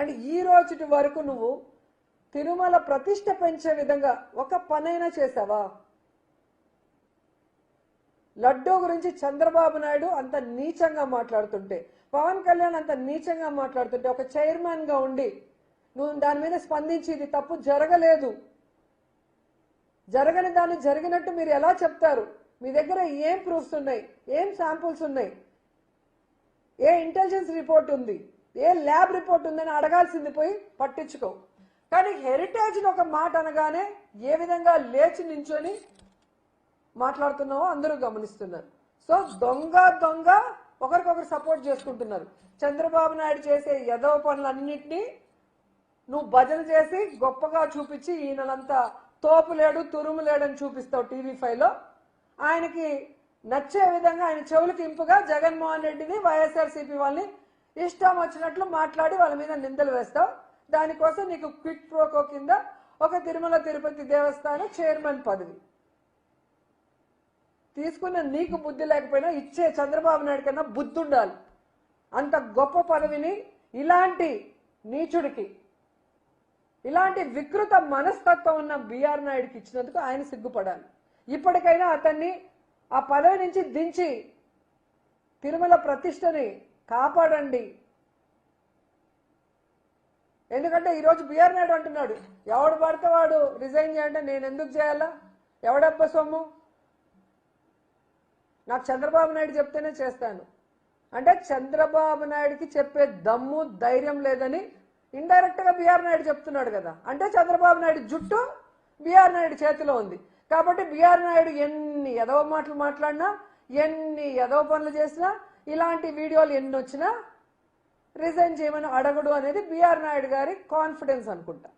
And ఈ రోజుటి వరకు నువ్వు తిరుమల ప్రతిష్ట పెంచే విధంగా ఒక పనైనా చేసావా? లడ్డూ గురించి చంద్రబాబు నాయుడు అంత నీచంగా మాట్లాడుతుంటే, పవన్ కళ్యాణ్ అంత నీచంగా మాట్లాడుతుంటే, ఒక చైర్మన్ గా ఉండి నువ్వు దాని మీద స్పందించి ఇది తప్పు జరగలేదు, జరగని దాన్ని జరిగినట్టు మీరు ఎలా చెప్తారు? మీ దగ్గర ఏం ప్రూఫ్స్ ఉన్నాయి? ఏం శాంపుల్స్ ఉన్నాయి? ఏ ఇంటెలిజెన్స్ రిపోర్ట్ ఉంది? ఏ ల్యాబ్ రిపోర్ట్ ఉందని అడగాల్సింది పోయి పట్టించుకో. కానీ హెరిటేజ్ ఒక మాట అనగానే ఏ విధంగా లేచి నించొని మాట్లాడుతున్నావో అందరూ గమనిస్తున్నారు. సో దొంగ దొంగ ఒకరికొకరు సపోర్ట్ చేసుకుంటున్నారు. చంద్రబాబు నాయుడు చేసే యదవ పనులన్నింటినీ నువ్వు భజన చేసి గొప్పగా చూపించి ఈయనంతా తోపులేడు తురుములేడని చూపిస్తావు టీవీ5లో. ఆయనకి నచ్చే విధంగా ఆయన చెవులకి ఇంపుగా జగన్మోహన్ రెడ్డిని వైఎస్ఆర్సీపీ వాళ్ళని ఇష్టం వచ్చినట్లు మాట్లాడి వాళ్ళ మీద నిందలు వేస్తావు. దానికోసం నీకు క్విక్ ప్రోకో కింద ఒక తిరుమల తిరుపతి దేవస్థానం చైర్మన్ పదవి తీసుకున్న నీకు బుద్ధి లేకపోయినా ఇచ్చే చంద్రబాబు నాయుడు కన్నా బుద్ధి ఉండాలి. అంత గొప్ప పదవిని ఇలాంటి నీచుడికి, ఇలాంటి వికృత మనస్తత్వం ఉన్న బిఆర్ నాయుడికి ఇచ్చినందుకు ఆయన సిగ్గుపడాలి. ఇప్పటికైనా అతన్ని ఆ పదవి నుంచి దించి తిరుమల ప్రతిష్టని కాపాడండి. ఎందుకంటే ఈరోజు బిఆర్ నాయుడు అంటున్నాడు, ఎవడు పడితే వాడు రిజైన్ చేయంటే నేను ఎందుకు చేయాలా? ఎవడబ్బ సొమ్ము? నాకు చంద్రబాబు నాయుడు చెప్తేనే చేస్తాను అంటే చంద్రబాబు నాయుడికి చెప్పే దమ్ము ధైర్యం లేదని ఇండైరెక్ట్ గా బిఆర్ నాయుడు చెప్తున్నాడు కదా. అంటే చంద్రబాబు నాయుడు జుట్టు బిఆర్ నాయుడు చేతిలో ఉంది. కాబట్టి బిఆర్ నాయుడు ఎన్ని ఎదవ మాటలు మాట్లాడినా, ఎన్ని ఎదవ పనులు చేసినా, ఇలాంటి వీడియోలు ఎన్ని వచ్చినా రిజైన్ చేయమని అడగడు అనేది బిఆర్ నాయుడు గారి కాన్ఫిడెన్స్ అనుకుంటా.